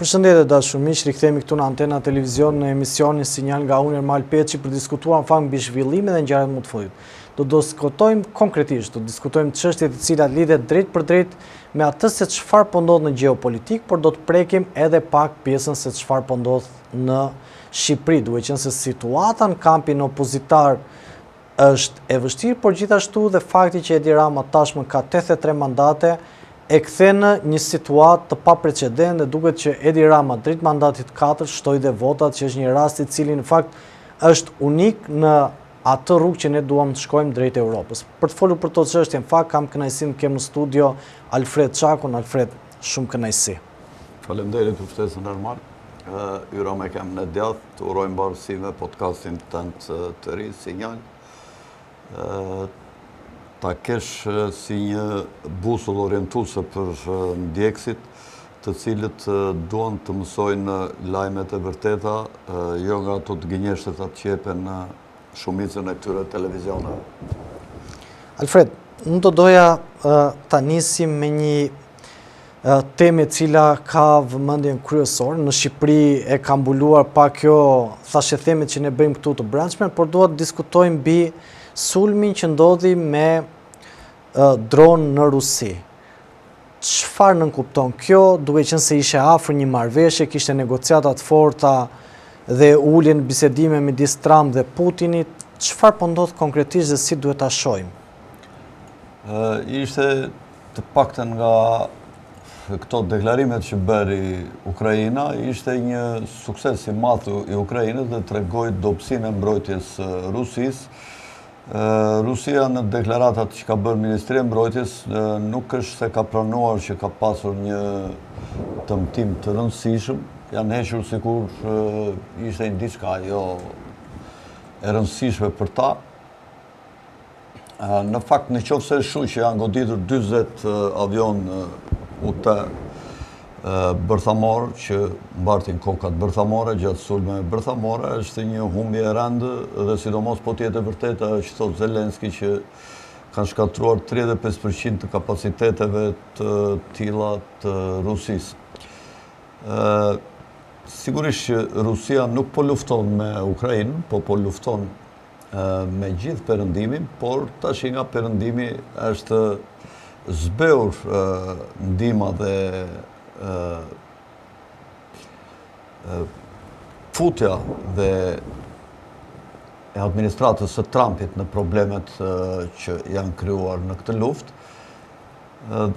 Përshëndetje dashur miq, rikthehemi këtu në Antena Televizion në emisionin Sinjal nga unë Ermal Peçi për diskutuar në fakt mbi zhvillimet dhe ngjarjet më të fundit. Do diskutojmë konkretisht, do diskutojmë çështjet të cilat lidhen drejt për drejt me atë se çfarë po ndodh në gjeopolitik, por do të prekim edhe pak pjesën se çfarë po ndodh në Shqipëri, duke qenë se situata në kampin opozitar është e vështirë, por gjithashtu dhe fakti që Edi Rama tashmë ka 83 mandate e kthen në një situatë të paprecedent dhe duket që Edi Rama drejt mandatit 4 shtoi dhe votat, që është një rast i cili në fakt është unik në atë rrugë që ne duam të shkojmë drejt Europës. Për të folur për to çështje, në fakt kam kënaqësinë të kem në studio Alfred Çakun. Alfred, shumë kënaqësi. Faleminderit për ftesën normal. Yra me kem në djathtë, të urojmë bashkësi me podcastin tënd të ri, Sinjal. Ta kesh si një busull orientuese për ndjekësit, të cilët duan të mësojnë lajmet e vërteta, jo nga ato të gënjeshtet atë qepen në shumicën e këtyre televizioneve. Alfred, unë do doja ta nisim me një temë e cila ka vëmendjen kryesore. Në Shqipëri e ka mbuluar pak kjo thashë themet që ne bëjmë këtu të brendshme, por dua të diskutojmë mbi sulmin që ndodhi me dronë në Rusi. Çfarë nënkupton kjo, duke qenë se ishte afër një marrëveshje, kishte negociata të forta dhe uljen bisedime midis Trump dhe Putinit? Çfarë po ndodh konkretisht dhe si duhet ta shohim? Ishte të paktën nga këto deklarimet që bëri Ukraina, ishte një sukses i madh i Ukrainës dhe tregoi dobësinë e mbrojtjes Rusisë. Rusia në deklaratat që ka bërë Ministria e Mbrojtjes nuk është se ka pranuar që ka pasur një dëmtim të rëndësishëm, janë hequr sikur ishte një diçka jo e rëndësishme për ta. Në fakt, në qoftë se shu që janë goditur 40 avion UT bërthamor që mbartin kokat bërthamore gjatë sulmeve bërthamore, është një humbje e rëndë dhe sidomos po tjetë e vërteta që thot Zelenski që kanë shkatruar 35% të kapaciteteve të tilla të Rusisë. Sigurisht që Rusia nuk po lufton me Ukrainën, po lufton me gjithë perëndimin, por tash nga perëndimi është zbeur ndihma dhe futja dhe e administratës së Trumpit në problemet që janë krijuar në këtë luftë.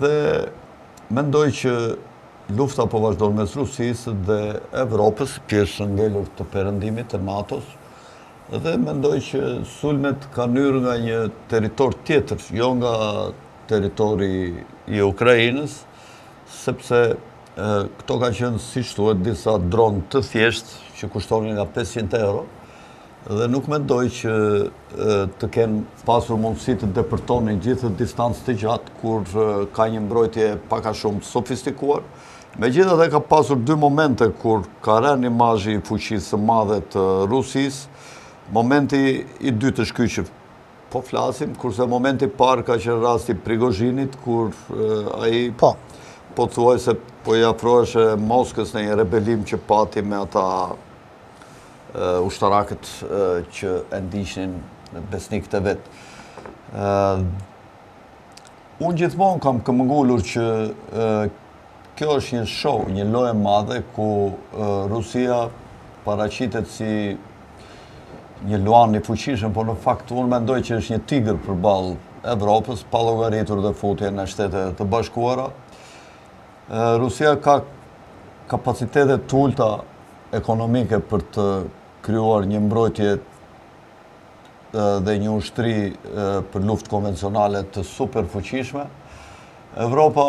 Dhe mendoj që lufta po vazhdon mes Rusisë dhe Evropës, pjesë ngelur të perëndimit të NATO-s, dhe mendoj që sulmet kanë hyrë nga një territor tjetër, jo nga territori i Ukrainës, sepse këto ka qenë, siç thuhet, disa dronë të thjeshtë që kushtonin nga 500 euro dhe nuk mendoj që të kenë pasur mundësi të depërtonin gjithë distancë të gjatë kur ka një mbrojtje pak a shumë sofistikuar. Megjithatë ka pasur dy momente kur ka rënë imazhi i fuqisë së madhe të Rusisë. Momenti i dytë është ky që po flasim, kurse momenti i parë ka qenë rasti Prigozhinit, kur ai po thuaj se po i afrohesh Moskës në një rebelim që pati me ata ushtarakët që e ndiqnin besnikët e vet. Unë gjithmonë kam këmbëngulur që kjo është një show, një lojë e madhe ku Rusia paraqitet si një luan i fuqishëm, por në fakt unë mendoj që është një tigër përballë Evropës, pa llogaritur dhe futjen e Shtetet të Bashkuara. Rusia ka kapacitete të ulta ekonomike për të krijuar një mbrojtje dhe një ushtri për luftë konvencionale të superfuqishme. Evropa,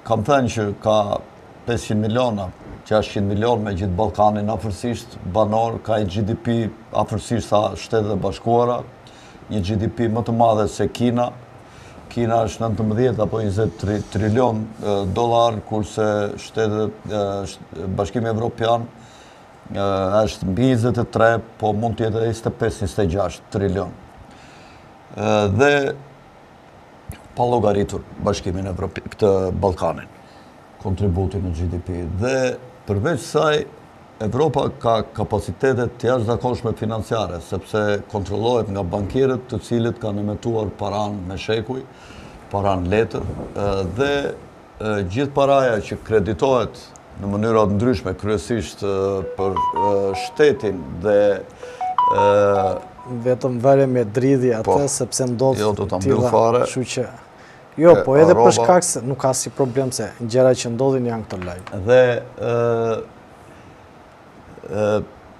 kam thënë që ka 500 miliona, 600 milion me gjithë Ballkanin afërsisht banor, ka një GDP afërsisht sa Shtetet e Bashkuara, një GDP më të madhe se Kina. Kina është 19 apo 20 trilion dollar, kurse Bashkimi Evropian është mbi 23, po mund të jetë 25-26 trilion. Dhe pa llogaritur Bashkimin Evropian, këtë Ballkanin, kontributin në GDP. Dhe Përveç saj, Evropa ka kapacitetet të jashtëzakonshme financiare, sepse kontrollohet nga bankierët të cilët kanë emetuar paran me shekuj, paran letër, dhe gjithë paraja që kreditohet në mënyra të ndryshme, kryesisht për shtetin dhe vetëm vëre me dridhi atë, sepse ndodh jo, do ta mbyll fare. Kështu që jo, po edhe për shkak se nuk ka si problem se gjëra që ndodhin janë këto lloj. Dhe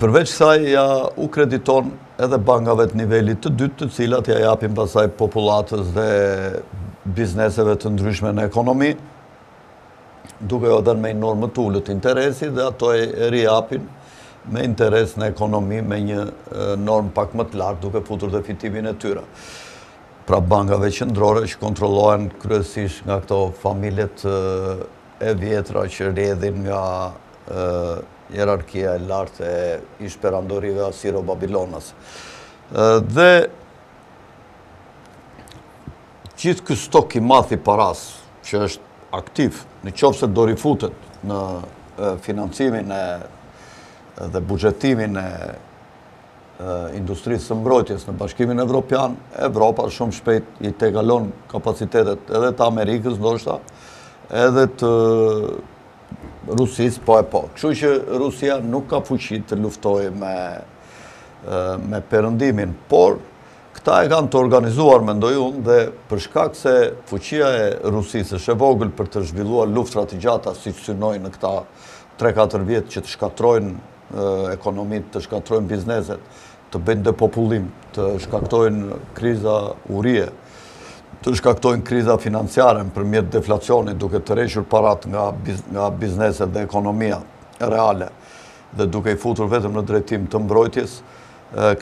përveç saj ja u krediton edhe bankave të nivelit të dytë, të cilat ja japin pasaj popullatës dhe bizneseve të ndryshme në ekonomi, duke jo dhe me normë të ullët interesi dhe ato e rijapin me interes në ekonomi me një normë pak më të lartë duke futur dhe fitimin e tyre. Pra bankave qendrore që kontrollohen kryesisht nga këto familjet e vjetra që rrjedhin nga hierarkia e lartë e ish-perandorive Asiro-Babilonas. Dhe gjithë ky stok i madh i paras që është aktiv, në qoftë se do rifutet në financimin dhe buxhetimin e industrisë së mbrojtjes në Bashkimin Evropian, Evropa shumë shpejt i tegalon kapacitetet edhe të Amerikës, ndoshta, edhe të Rusis, po e po. Kështu që Rusia nuk ka fuqi të luftojë me perëndimin, por këta e kanë të organizuar, mendoj unë, dhe për shkak se fuqia e Rusisë është e vogël për të zhvilluar luftra të gjata, siç synojnë në këta 3-4 vjet që të shkatrojnë ekonomitë, të shkatrojnë bizneset, të bëjnë depopullim, të shkaktojnë kriza urie, të shkaktojnë kriza financiare nëpërmjet deflacionit, duke tërhequr parat nga bizneset dhe ekonomia reale dhe duke i futur vetëm në drejtim të mbrojtjes,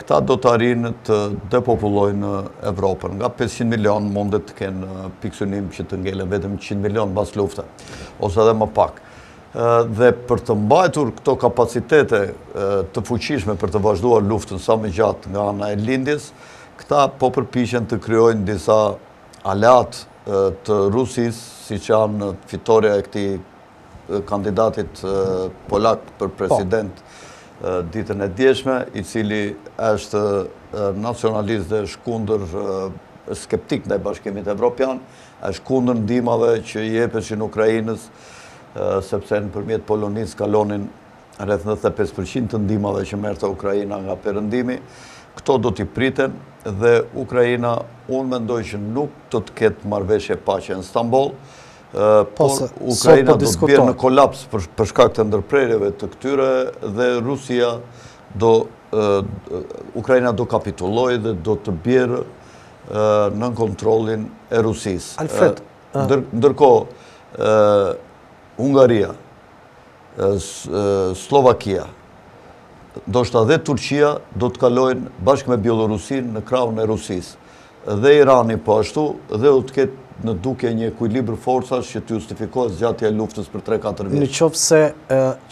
këta do të arrijnë të depopullojnë Evropën. Nga 500 milion mundet të kenë piksynim që të ngelen vetëm 100 milion pas lufte, ose edhe më pak. Dhe për të mbajtur këto kapacitete të fuqishme për të vazhduar luftën sa më gjatë nga ana e lindjes, këta po përpiqen të krijojnë disa aleat të Rusisë, siç janë fitoria e këtij kandidatit polak për president ditën e djeshme, i cili është nacionalist dhe është kundër skeptik ndaj Bashkimit Evropian, është kundër ndihmave që i jepeshin Ukrainës, sepse nëpërmjet Polonisë kalonin rreth 95% të ndihmave që merrte Ukraina nga perëndimi. Këto do t'i priten dhe Ukraina, unë mendoj që nuk do të ketë marrëveshje paqe në Stamboll, por Ukraina do të bjerë në kolaps për shkak të ndërprerjeve të këtyre dhe Ukraina do kapitullojë dhe do të bjerë nën kontrollin e Rusisë. Alfred, ndërkohë Hungaria, Slovakia, ndoshta dhe Turqia do të kalojnë bashkë me Bielorusinë në krahun e Rusisë. Dhe Irani po ashtu, dhe do të ketë në duke një ekuilibër forcash që të justifikohet zgjatja e luftës për 3-4 vjet. Në qoftë se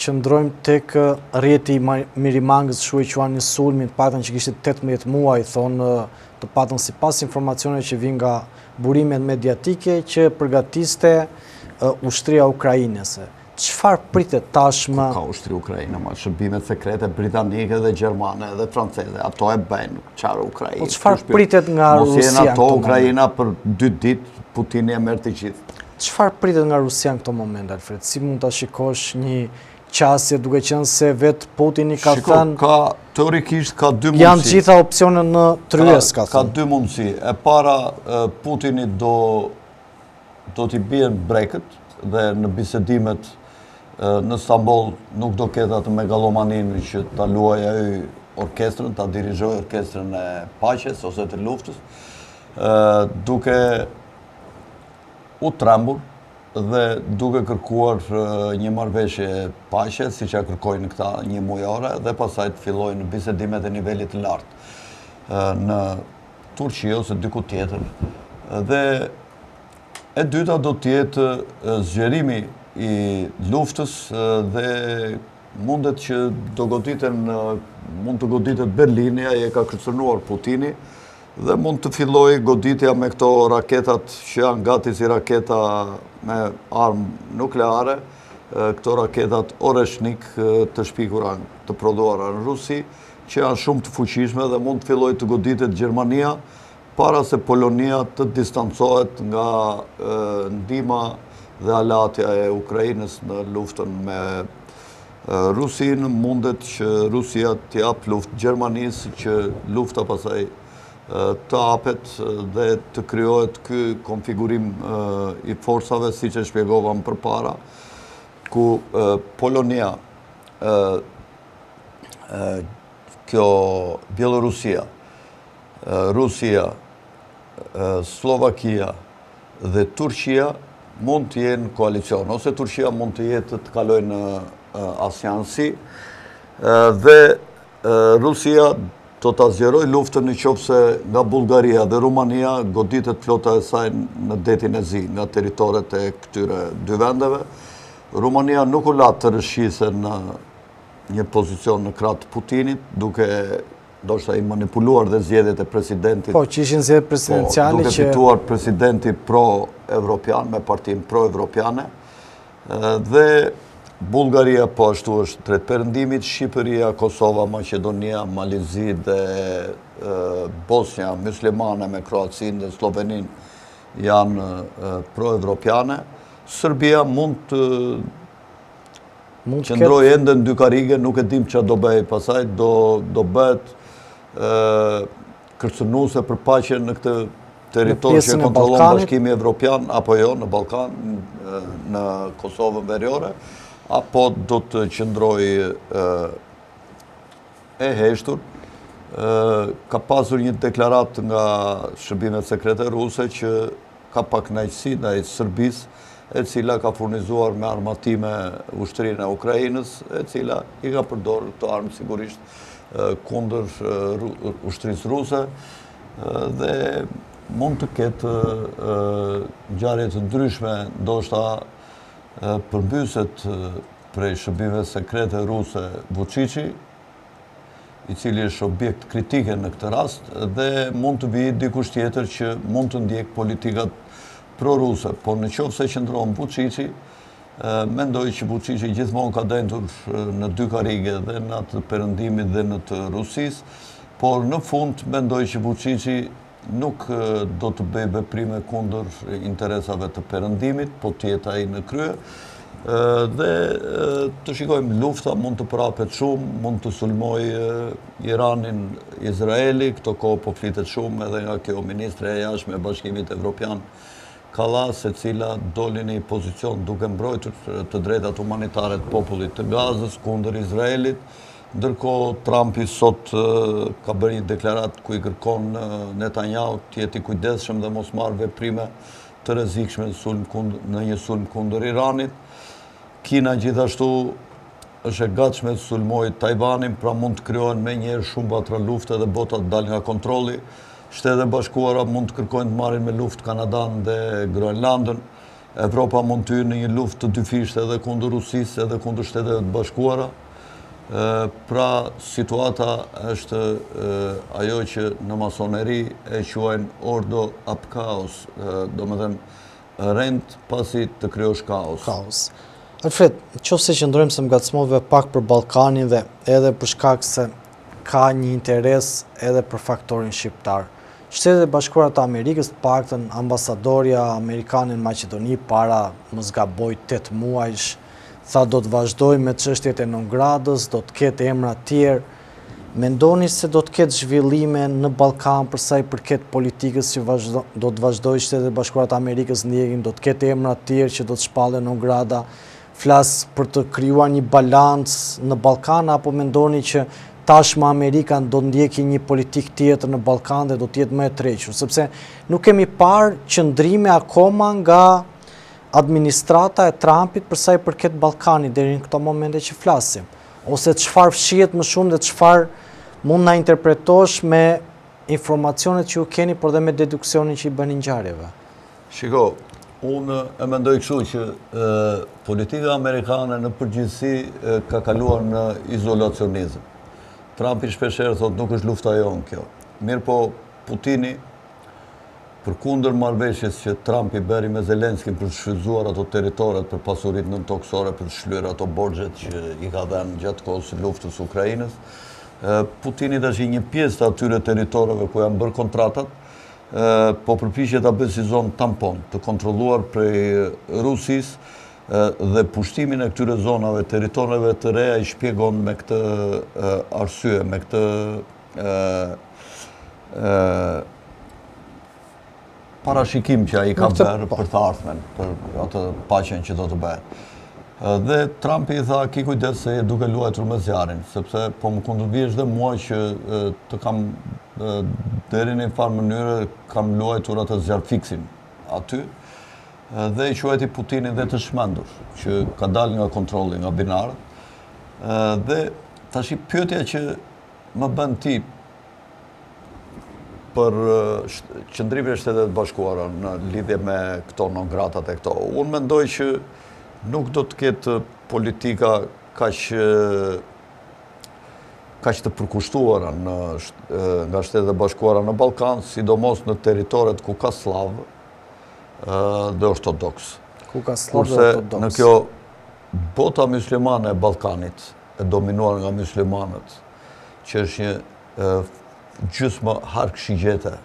qëndrojmë tek rrjeti i Mirimangës, shu e quajnë sulmin, të paktën që kishte 18 muaj, thonë të paktën sipas informacioneve që vijnë nga burimet mediatike që përgatiste ushtria ukrainese. Çfarë pritet tashmë? Ka ushtri Ukraina, shërbimet sekrete britanike dhe gjermane dhe franceze, ato e bëjnë çfarë Ukrainë. Po çfarë pritet nga Rusia? Mos jenë ato Ukraina për 2 ditë, Putini e merr të gjithë. Çfarë pritet nga Rusia në këto momente, Alfred? Si mund ta shikosh një qasje duke qenë se vetë Putini ka thënë teorikisht ka 2 mundësi. Janë gjitha opsione në tryez, ka thënë. Ka 2 mundësi. E para, Putini do t'i bien brekët dhe në bisedimet në Stamboll nuk do ketë atë megalomaninë që ta luajë ai orkestrën, ta dirigjojë orkestrën e paqes ose të luftës, duke u trembur dhe duke kërkuar një marrëveshje paqe, siç ja kërkojnë këta një mujore, dhe pastaj të fillojnë bisedimet e nivelit të lartë në Turqi ose diku tjetër. Dhe e dyta do të jetë zgjerimi i luftës dhe mund të goditet Berlini, ai e ka kërcënuar Putini, dhe mund të fillojë goditja me këto raketat që janë gati si raketa me armë nukleare, këto raketat Oreshnik të shpikura, të prodhuara në Rusi, që janë shumë të fuqishme dhe mund të filloj të goditet Gjermania, para se Polonia të distancohet nga ndihma dhe alatja e Ukrainës në luftën me Rusin. Mundet që Rusia të jap luftë Gjermanisë, që lufta pasaj të hapet dhe të krijohet ky konfigurim i forcave, siç e shpjegova më përpara, ku Polonia, kjo Bielorusia, Rusia, Slovakia dhe Turqia mund të jenë koalicion, ose Turqia mund të jetë të kalojnë në Asiansi, dhe Rusia do të zgjeroj luftën në qoftë se nga Bullgaria dhe Rumania goditet flota e saj në detin e Zi, nga territoret e këtyre dy vendeve. Rumania nuk u la të rëshqise në një pozicion në krah të Putinit, duke ndoshta i manipuluar dhe zgjedhjet e presidentit. Po, që ishin zgjedhjet presidenciale duke fituar presidenti pro-evropian, me partinë pro-evropiane, dhe Bullgaria po ashtu është drejt perëndimit, Shqipëria, Kosova, Maqedonia, Malizi dhe Bosnia, muslimane me Kroacinë dhe Sloveninë janë pro-evropiane. Serbia mund të qëndrojë ende në dy karige, nuk e dim çfarë do bëj pasaj, do bëhet kërcënuese për paqen në këtë territor që kontrollon Bashkimi Evropian, apo jo në Ballkan, në Kosovën Veriore, apo do të qëndrojë e heshtur. Ka pasur një deklarat nga shërbimet sekrete ruse që ka pak kënaqësi ndaj Serbisë, e cila ka furnizuar me armatime ushtrinë e Ukrainës, e cila i ka përdorur këto armë sigurisht kundër ushtrisë ruse, dhe mund të ketë ngjarje të ndryshme, ndoshta përmbyset prej shërbimeve sekrete ruse Vučići, i cili është objekt kritike në këtë rast, dhe mund të vijë dikush tjetër që mund të ndjek politikat pro-ruse, por në qoftë se qëndron Vučići, mendoj që Vučići gjithmonë ka dendur në dy karige, dhe në atë të perëndimit dhe në të Rusisë, por në fund mendoj që Vučići nuk do të bëjë veprime kundër interesave të perëndimit, po të jetë ai në krye, dhe të shikojmë lufta mund të prapet shumë, mund të sulmojë Iranin, Izraeli, këto kohë po flitet shumë edhe nga kjo ministre e jashtme e Bashkimit Evropian, Kalla, se cila doli në një pozicion duke mbrojtur të drejtat humanitare të popullit të Gazës kundër Izraelit, ndërkohë Trumpi sot ka bërë një deklarat ku i kërkon Netanyahu të jetë i kujdesshëm dhe mos marrë veprime të rrezikshme në një sulm kundër Iranit. Kina gjithashtu është e gatshme të sulmojë Tajvanin, pra mund të krijohen menjëherë shumë vatra lufte dhe bota të dalë nga kontrolli. Shtetet e Bashkuara mund të kërkojnë të marrin me luftë Kanadan dhe Groenlandën. Evropa mund të hyjë në një luftë të dyfishtë edhe kundër Rusisë edhe kundër Shteteve të Bashkuara. Pra situata është ajo që në masoneri e quajnë ordo ab chaos, domethënë rend pasi të krijosh kaos. Alfred, nëse qëndrojmë se ngacmove pak për Ballkanin dhe edhe për shkak se ka një interes edhe për faktorin shqiptar. Shtetet e Bashkuara të Amerikës, të paktën ambasadorja amerikane në Maqedoni para mos gaboj 8 muajsh, tha do të vazhdoj me çështjet e non-gradës, do të ketë emra të tjerë. Mendoni se do të ketë zhvillime në Ballkan për sa i përket politikës që do të vazhdojë Shtetet e Bashkuara të Amerikës ndjekin, do të ketë emra të tjerë që do të shpallen non-grada, flas për të krijuar një balancë në Ballkan, apo mendoni që tashmë Amerika do ndjeki një politik tjetër në Ballkan dhe do të jetë më e tërhequr, sepse nuk kemi parë qëndrime akoma nga administrata e Trumpit për sa i përket Ballkanit deri në këto momente që flasim, ose çfarë fshihet më shumë dhe çfarë mund na interpretosh me informacionet që ju keni, por dhe me deduksionin që i bëni ngjarjeve. Shiko, unë e mendoj kështu që politika amerikane në përgjithësi ka kaluar në izolacionizëm. Trumpi shpeshherë thot nuk është lufta jonë kjo. Mirë po, Putini përkundër marrëveshjes që Trumpi beri me Zelenskin për të shfrytzuar ato territoret për pasuritë nëntoksore, për të shlyer ato borxhet që i ka dhënë gjatë kohës së luftës së Ukrainës, Putini tash një pjesë të atyre territoreve ku janë bërë kontratat, po përpiqet ta bëjë si zonë tampon, të kontrolluar prej Rusisë dhe pushtimin e këtyre zonave, territoreve të reja i shpjegon me këtë arsye, me këtë parashikim që ai ka bërë për të ardhmen, për atë paqen që do të bëhet. Dhe Trumpi i tha, ki kujdes se duke luajtur me zjarin, sepse po më kundërvjesh dhe mua që të kam deri në një farë mënyrë kam luajtur atë zjarr fiksin aty, dhe i quajti Putinin dhe të shmendur, që ka dalë nga kontrolli, nga binarët. Dhe tash pyetja që më bën ti për qëndrimin e Shtetet Bashkuara në lidhje me këto non gratat e këto. Unë mendoj që nuk do të ketë politika kaq të përkushtuara nga Shtetet e Bashkuara në Ballkan, sidomos në territoret ku ka slav dhe ortodoks. Ku ka slav dhe ortodoks. Kurse në kjo bota myslimane e Ballkanit, e dominuar nga myslimanët, që është një gjysmë hark shigjete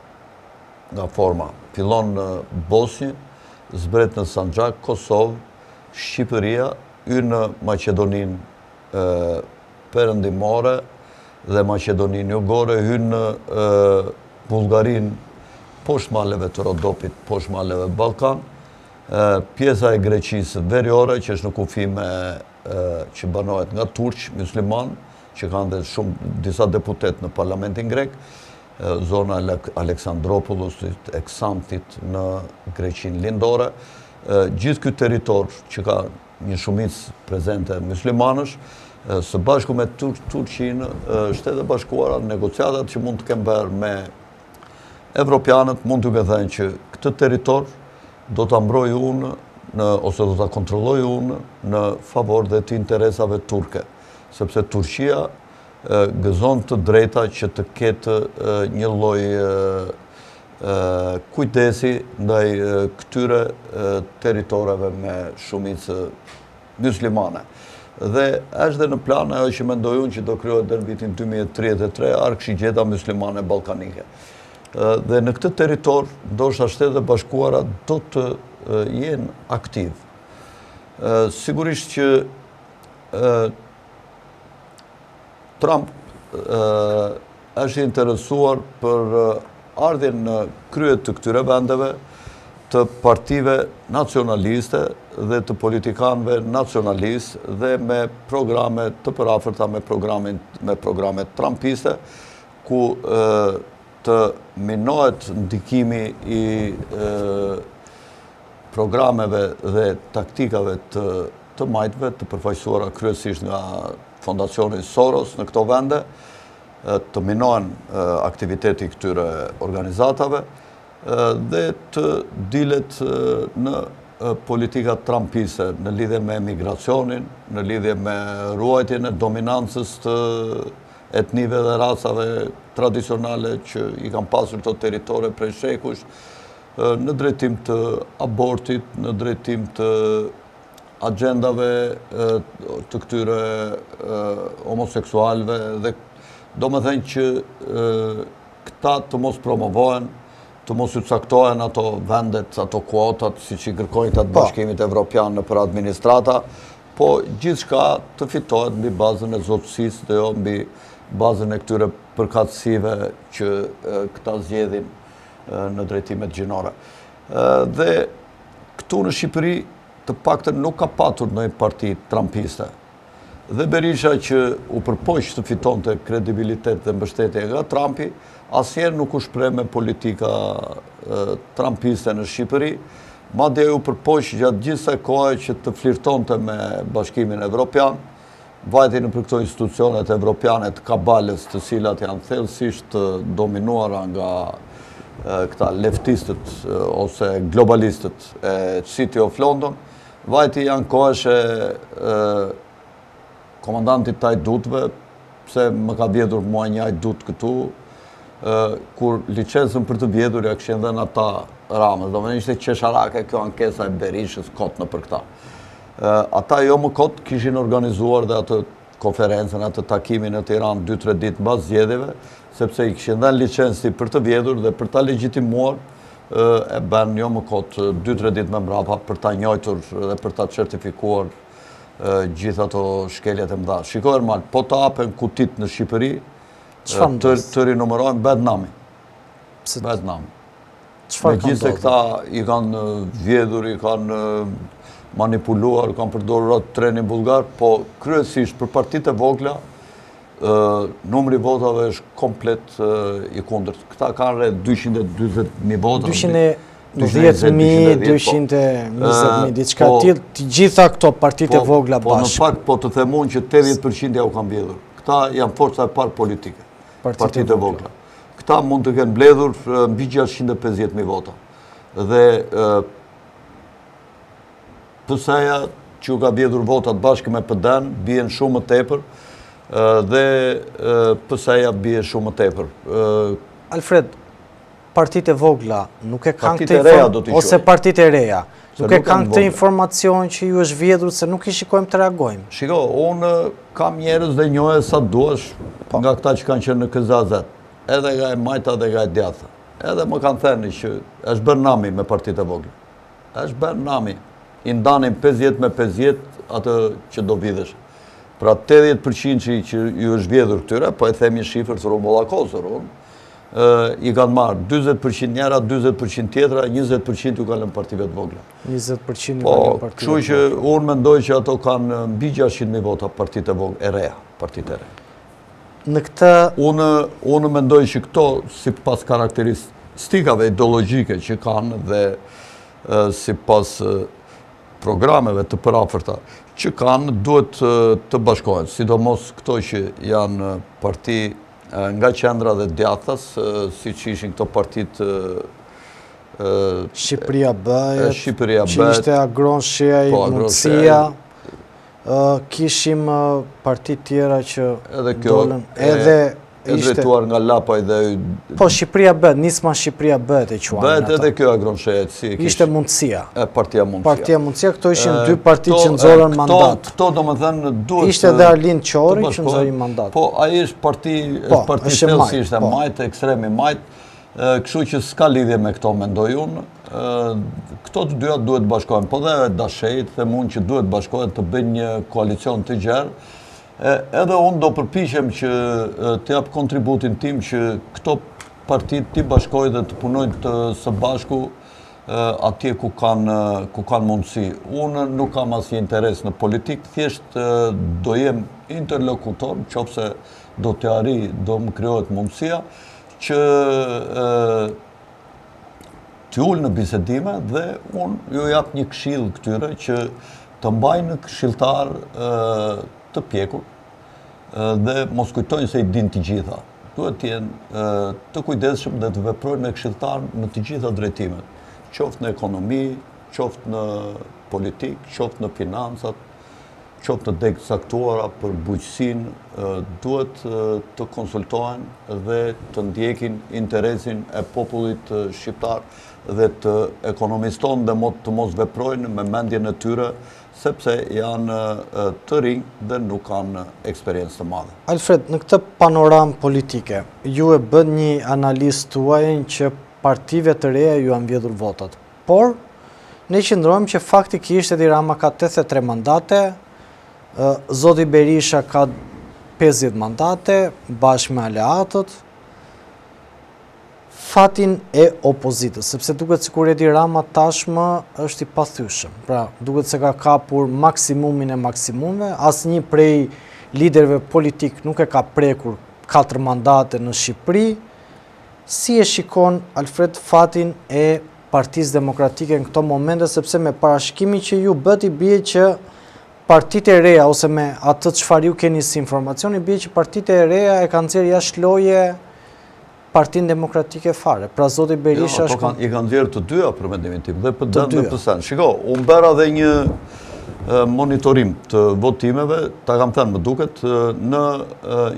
nga forma. Fillon në Bosnjë, zbret në Sanxhak, Kosovë, Shqipëria, hyn në Maqedoninë perëndimore dhe Maqedoninë jugore, hyn në Bullgarinë poshtë maleve të Rodopit, poshtë maleve Ballkan, pjesa e Greqisë veriore që është në kufi me që banohet nga turq musliman, që kanë dhe disa deputet në parlamentin grek, zona Aleksandropoulosit, e Xanthit në Greqinë lindore. Gjithë ky territor që ka një shumicë prezente muslimanësh, së bashku me Turqinë, Shtetet e Bashkuara, negociatat që mund të kenë bërë me evropianët mund të thënë që këtë territor do ta mbrojë unë ose do ta kontrolloj unë në favor dhe të interesave turke, sepse Turqia gëzon të drejta që të ketë një lloj kujdesi ndaj këtyre territoreve me shumicë muslimane. Dhe është dhe në plan ajo që mendoj unë që do krijohet deri në vitin 2033 ark shigjeta muslimane ballkanike. Dhe në këtë territor, ndoshta Shtetet e Bashkuara do të jenë aktiv. Sigurisht që Trump është interesuar për ardhjen në krye të këtyre vendeve të partive nacionaliste dhe të politikanëve nacionalistë dhe me programe të përafërta me programe trumpiste, ku të minohet ndikimi i programeve dhe taktikave të majtëve të përfaqësuara kryesisht nga Fondacioni Soros në këto vende, të minohen aktiviteti këtyre organizatave dhe të dilet në politika trumpiste në lidhje me migracionin, në lidhje me ruajtjen e dominancës të etnive dhe racave tradicionale që i kanë pasur këto territore prej shekush, në drejtim të abortit, në drejtim të agendave të këtyre homoseksualve dhe do më thënë që këta të mos promovohen, të mos u caktohen ato vendet, ato kuotat, si që i kërkojnë të Bashkimit Evropian në për administrata, po gjithçka të fitohet mbi bazën e zotësisë dhe jo mbi bazën e këtyre përkatësive që këta zgjedhin në drejtimet gjinore. Dhe këtu në Shqipëri të paktën nuk ka patur ndonjë parti trumpiste. Dhe Berisha që u përpoq të fitonte kredibilitet dhe mbështetje nga Trumpi, asnjëherë nuk u shpreh me politika trumpiste në Shqipëri, madje u përpoq gjatë gjithë kësaj kohe që të flirtonte me Bashkimin Evropian, vajti në për këto institucionet evropiane të kabalës, të cilat janë thellësisht dominuara nga këta leftistët ose globalistët e City of London, vajti janë kohësh komandantit të ajdutve, pse më ka vjedhur mua një ajdut këtu, kur licencën për të vjedhur ja këshin dhe në ata Ramës. Do më ishte qesharake kjo ankesa e Berishës kot në për këta. Ata jo më kot kishin organizuar dhe atë konferencën, atë takimin në Tiranë 2-3 ditë mbas zgjedhjeve, sepse i kishin dhënë licenci për të vjedhur dhe për ta legjitimuar e bën jo më kot 2-3 ditë më mbrapa për ta njojtur dhe për ta certifikuar gjithë ato shkeljet e mëdha. Shiko Ermal, po të hapen kutit në Shqipëri, të rinumërojnë bet nami. Bet nami. Megjithëse këta i kanë vjedhur, i kanë manipuluar, kanë përdorur trenin bullgar, po kryesisht për partitë e vogla, numri votave është komplet i kundërt. Këta kanë rreth 240.000 vota. 210.000, 220.000, diçka tillë, të gjitha këto partitë e vogla bashkë. Po në fakt po të themun që 80% ja u kanë mbledhur. Këta janë forca e parë politike, partitë e vogla. Këta mund të kenë mbledhur mbi 650.000 vota. Dhe PS-ja që u ka mbledhur votat bashkë me PD-n bien shumë më tepër dhe PS-ja bie shumë më tepër. Alfred, partitë e vogla nuk e kanë këtë ose partitë e reja, nuk e kanë këtë informacion që ju është vjedhur se nuk i shikojmë të reagojmë. Shiko, unë kam njerëz dhe njohë sa duash nga këta që kanë qenë në KZZ, edhe nga e majta dhe nga e djatha. Edhe më kanë thënë që është bërë nami me partitë e vogla. Është bërë nami. I ndanin 50 me 50 atë që do vidhesh. Pra 80% që ju është vjedhur këtyre, po e themi shifër të rumbolla Kosër, i kanë marrë 20% njëra, 20% tjetra, 20% ju kanë lënë partive të vogla. 20% ju kanë lënë partive të vogla. Kështu që unë mendoj që ato kanë mbi 600.000 vota partitë e vogla, e reja, partitë e reja. Në këtë... Unë mendoj që këto, si pas karakteristikave ideologjike që kanë dhe si pas programeve të përafërta që kanë, duhet të bashkohen. Sidomos këto që janë parti nga qendra dhe djathas, si që ishin këto partit Shqipëria Bëhet, që ishte Agronshia i Mundësia, kishim partit tjera që dolën edhe drejtuar nga Lapaj dhe... Po, Shqipëria Bëhet, nisma Shqipëria Bëhet e quajnë. Bëhet edhe kjo Agronshia, si e kishë. Ishte Mundësia. Partia Mundësia. Partia Mundësia, këto ishin dy partit që nëzorën mandat. Këto do më thënë duhet... Ishte dhe Arlind Qori që nëzori mandat. Po, a ishtë parti thellë si ishte majtë, ekstremi majtë, kështu që s'ka lidhje me këto mendoj unë. Këto të dyja duhet bashkohen, po dhe dashejt dhe mund që duhet bashkohen të bëjnë një koalicion të gjerë. Edhe unë do përpishem që të jap kontributin tim që këto partit të bashkojnë dhe të punojnë të së bashku atje ku kanë mundësi. Unë nuk kam asnjë interes në politikë, thjesht do jem interlokutor, nëse do të arri, do më krijohet mundësia që të ullë në bisedime dhe unë ju jap një këshill këtyre që të mbajnë këshilltar të pjekur dhe mos kujtojnë se i din të gjitha. Duhet të jenë të kujdesshëm dhe të veprojnë me këshilltar në të gjitha drejtimet, qoftë në ekonomi, qoftë në politikë, qoftë në financat, qoftë në degë caktuara për bujqësinë, duhet të konsultohen dhe të ndjekin interesin e popullit shqiptar dhe të ekonomiston dhe të mos veprojnë me mendjen e tyre sepse janë të rinj dhe nuk kanë eksperiencë të madhe. Alfred, në këtë panoramë politike, ju e bën një analizë tuaj që partive të reja ju janë mbledhur votat. Por, ne qëndrojmë që faktikisht Edi Rama ka 83 mandate, Zoti Berisha ka 50 mandate, bashkë me aleatët, fatin e opozitës, sepse duket sikur Edi Rama tashmë është i pathyeshëm. Pra, duket se ka kapur maksimumin e maksimumeve, asnjë prej liderëve politik nuk e ka prekur 4 mandate në Shqipëri. Si e shikon Alfred fatin e Partisë Demokratike në këto momente, sepse me parashikimin që ju bët i bie që partitë e reja, ose me atë çfarë ju keni si informacion, i bie që partitë e reja e kanë nxjerrë jashtë loje Partinë Demokratike fare. Pra Zoti Berisha është... I kanë nxjerrë të dyja për mendimin tim, dhe PD-n dhe PS-n. Shiko, unë bëra dhe një monitorim të votimeve, ta kam thënë më duket, në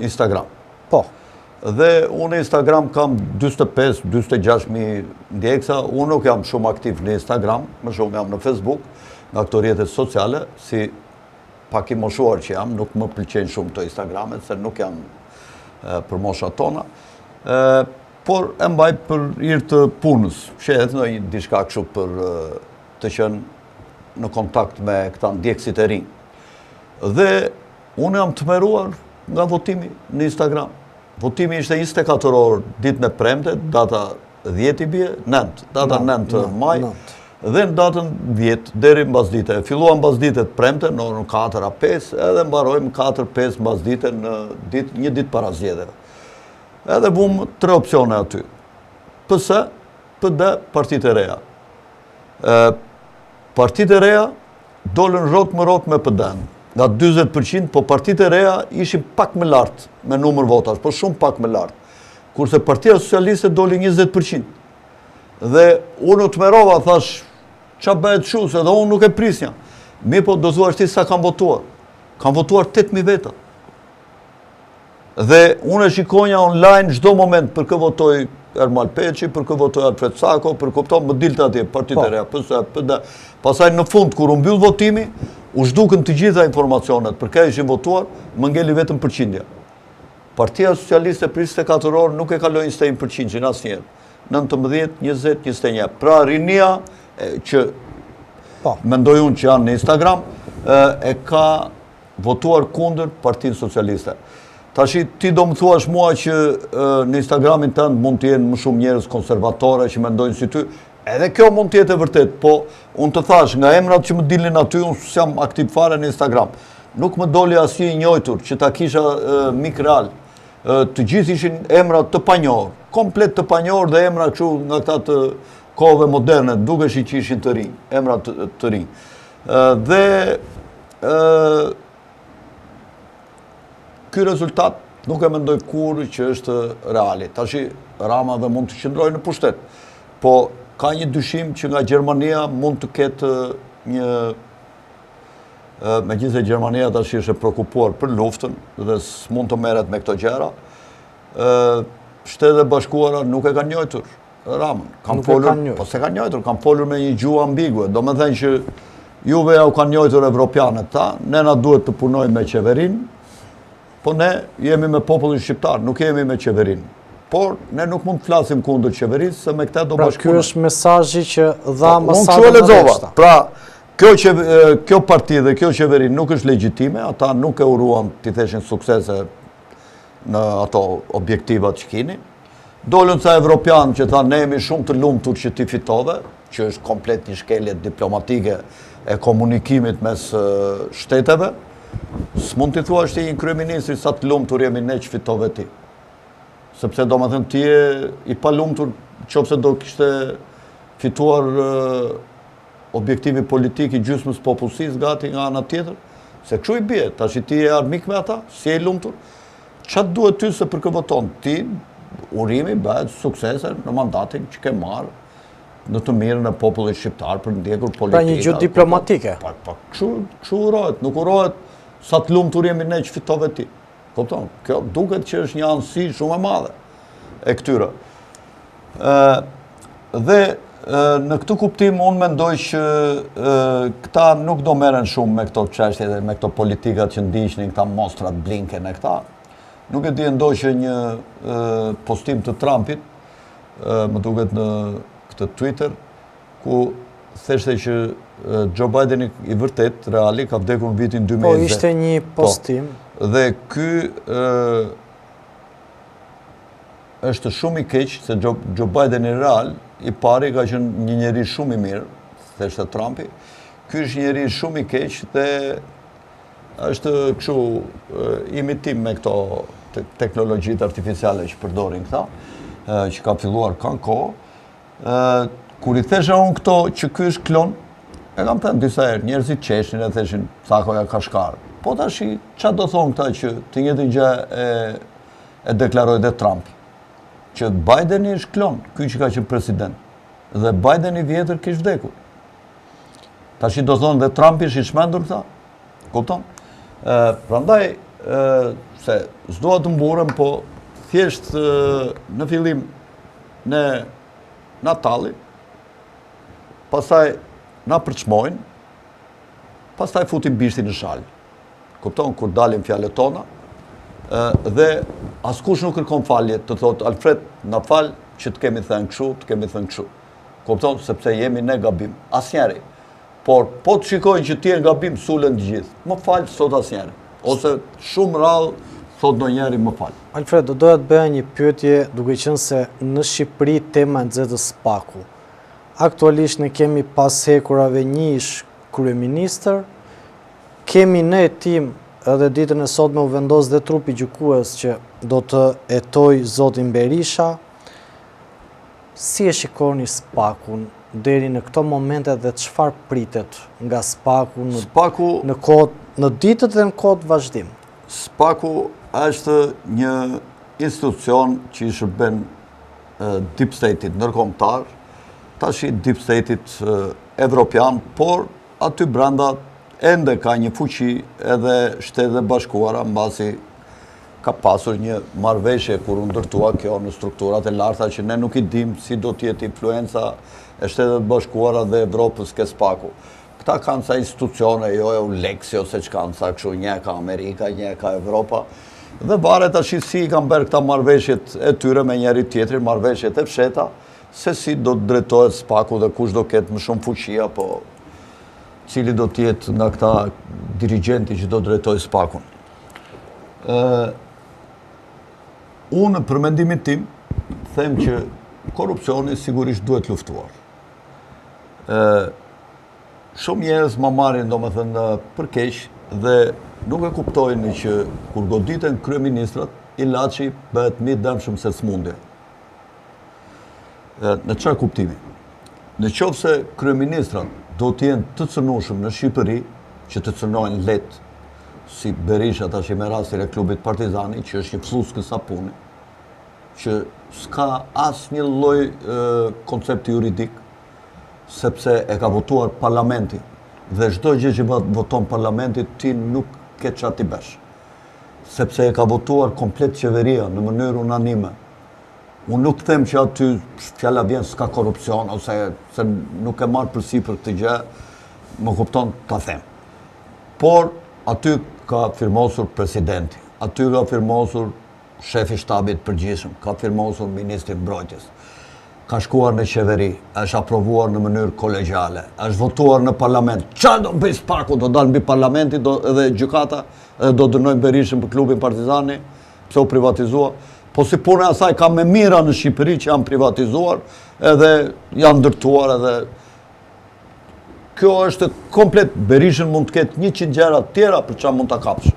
Instagram. Po. Dhe unë Instagram kam 25-26.000 ndjekësa, unë nuk jam shumë aktiv në Instagram, më shumë jam në Facebook, nga këto rrjetet sociale, si pak i moshuar që jam, nuk më pëlqejnë shumë të Instagramet, se nuk jam për moshat tona, por e mbaj për hir të punës, shehet në një diçka kështu për të qenë në kontakt me këta ndjekësit e rinj. Dhe unë jam tmeruar nga votimi në Instagram. Votimi ishte 24 orë ditën e premte, data 10 i bie, 9, data 9 maj, dhe në datën 10 deri mbasdite. Filluam mbasdite të premte në orën 4-5, edhe mbarojmë 4-5 mbasdite në një ditë para zgjedhjeve. Edhe vum 3 opsione aty. PS, PD, Partitë e Reja. Partitë e Reja dolën rrot me PD-n. Nga 40%, po Partitë e Reja ishin pak më lartë me numër votash, po shumë pak më lartë. Kurse Partia Socialiste doli 20%. Dhe unë u tmerova, thash, qa bëhet shu, se dhe unë nuk e prisnja. Mi po do thuash ti sa kam votuar. Kam votuar 8.000 veta. Dhe unë e shikonja online çdo moment për kë votoj Ermal Peçi, për kë votoj Alfred Sako, për kupton më dilte atje Partitë e Reja, PS, PD. Pastaj në fund kur u mbyll votimi, u zhdukën të gjitha informacionet për kë ishin votuar, më ngeli vetëm përqindja. Partia Socialiste për 24 orë nuk e kaloi 21% asnjëherë. 19, 20, 21. Pra rinia që mendoj unë që janë në Instagram e ka votuar kundër Partinë Socialiste. Tashi ti do më thuash mua që në Instagramin tënd mund të jenë më shumë njerëz konservatore që mendojnë si ty. Edhe kjo mund të jetë e vërtet, po unë të thash, nga emrat që më dilin aty, unë s'jam aktiv fare në Instagram. Nuk më doli asnjë i njojtur që ta kisha mik real. Të gjithë ishin emrat të panjohur, komplet të panjohur dhe emra kështu nga këta të kohëve moderne, dukeshi që ishin të rinj, emrat të rinj. Dhe ky rezultat nuk e mendoj kurrë që është reali. Tashi Rama dhe mund të qëndrojë në pushtet, po ka një dyshim që nga Gjermania mund të ketë një... Megjithëse Gjermania tash është e prekupuar për luftën dhe s'mund të merret me këto gjëra, Shtetet e Bashkuara nuk e kanë njojtur Ramën. Po se kanë njojtur, kanë folur me një gjuhë ambigue. Do me thënë që juve ja u kanë njojtur evropianët ta, ne na duhet të punojmë me qeverin, po ne jemi me popullin shqiptar, nuk jemi me qeverin. Por ne nuk mund të flasim kundër qeverisë, se me këta do bashkëpunojmë. Pra ky është mesazhi që dha ambasadën e lexova. Pra kjo parti dhe kjo qeveri nuk është legjitime, ata nuk e uruan t'i theshin suksese në ato objektivat që kini. Dolën sa evropian që tha ne jemi shumë të lumtur që ti fitove, që është komplet një shkelje diplomatike e komunikimit mes shteteve. S'mund t'i thua është një kryeministri sa të lumtur jemi ne që fitove ti. Sepse do më thënë ti e i pa lumtur qofse do kishte fituar objektivi politik i gjysmës popullsisë gati nga ana tjetër, se kështu i bie, tash ti je armik me ata, si e lumtur. Çfarë duhet ty se për kë voton? Ti urimi bëhet suksese në mandatin që ke marrë në të mirën e popullit shqiptar për ndjekur politika. Pra një gjuhë diplomatike. Po kështu urohet, nuk urohet sa të lumtur jemi ne që fitove ti. Kupton? Kjo duket që është një anësi shumë e madhe e këtyre. Dhe në këtë kuptim unë mendoj që këta nuk do merren shumë me këto çështje dhe me këto politikat që ndiqnin këta mostrat Blinken e këta. Nuk e di ndoshta një postim të Trumpit, më duket në këtë Twitter, ku theshte që Joe Biden i vërtet reali ka vdekur në vitin 2020. Po ishte një postim. Dhe ky është shumë i keq se Joe Biden i real i pari ka qenë një njeri shumë i mirë, theshte Trumpi. Ky është një njeri shumë i keq dhe është kështu imitim me këto teknologjitë artificiale që përdorin këta, që ka filluar kanë kohë. Kur i thesha unë këto që ky është klon, e kam thënë disa herë, njerëzit qeshin e theshin Sakoja ka shkarë. Po tash çfarë do thonë këta që të njëjtën gjë e deklaroi dhe Trumpi? Që Bideni është klon, ky që ka qenë president. Dhe Bideni i vjetër kishte vdekur. Tash do thonë dhe Trumpi është i çmendur këta? Kupton? Prandaj se s'dua të mburem, po thjesht në fillim në Natali, pastaj na përçmojnë, pastaj futim bishtin në shalë. Kupton, kur dalim fjalët tona, dhe askush nuk kërkon falje, të thotë Alfred, na fal që të kemi thënë kështu, të kemi thënë kështu. Kupton, sepse jemi ne gabim, asnjëri. Por po të shikojnë që ti e gabim, sulen të gjithë. Më fal, sot asnjëri. Ose shumë rrallë, thot ndonjëri më fal. Alfred, do doja të bëja një pyetje duke qenë se në Shqipëri tema e nxehtës spaku. Aktualisht ne kemi pas hekurave një ish kryeministër, kemi në hetim edhe ditën e sotme u vendos dhe trupi gjykues që do të hetoj zotin Berisha. Si e shikoni spakun deri në këto momente dhe çfarë pritet nga spaku në ditët dhe në kohët vazhdim? Spaku është një institucion që i shërben deep state-it ndërkombëtar, tash i deep state-it evropian, por aty brenda ende ka një fuqi edhe Shtetet e Bashkuara, mbasi ka pasur një marrëveshje kur u ndërtua kjo në strukturat e larta që ne nuk i dim si do t'jetë influenca e Shtetet e Bashkuara dhe Evropës ke spaku. Këta kanë sa institucione, jo e Uleksi ose që kanë sa kështu, një ka Amerika, një ka Evropa, dhe varet tash si i kanë bërë këta marrëveshjet e tyre me njëri tjetrin, marrëveshjet e fsheta, se si do të drejtohet spaku dhe kush do ketë më shumë fuqi, apo cili do t'jetë nga këta dirigjenti që do drejtojë spakun. Unë për mendimin tim them që korrupsioni sigurisht duhet luftuar. Shumë njerëz ma marrin domethënë për keq dhe nuk e kuptojnë që kur goditen kryeministrat, ilaçi bëhet më i dëmshëm se smundja. Në çfarë kuptimi? Në qoftë se kryeministrat do të jenë të cënueshëm në Shqipëri, që të cënojnë lehtë, si Berisha tash me rastin e klubit Partizani, që është një fluskë sapuni, që s'ka asnjë lloj koncepti juridik, sepse e ka votuar parlamenti, dhe çdo gjë që voton parlamenti ti nuk ke çfarë t'i bësh. Sepse e ka votuar komplet qeveria në mënyrë unanime. Unë nuk them që aty fjala vjen s'ka korrupsion, ose se nuk e marr përsipër këtë gjë, më kupton ta them. Por aty ka firmosur presidenti, aty ka firmosur shefi shtabit përgjithshëm, ka firmosur ministri mbrojtjes, ka shkuar në qeveri, është aprovuar në mënyrë kolegjale, është votuar në parlament. Çfarë do bëj spaku? Do dalë mbi parlamenti edhe gjykata, do dënojnë Berishën për klubin Partizani, pse u privatizua. Po si puna e asaj ka me mira në Shqipëri që janë privatizuar edhe janë ndërtuar edhe kjo është komplet. Berishën mund të ketë 100 gjëra të tjera për çfarë mund ta kapsh.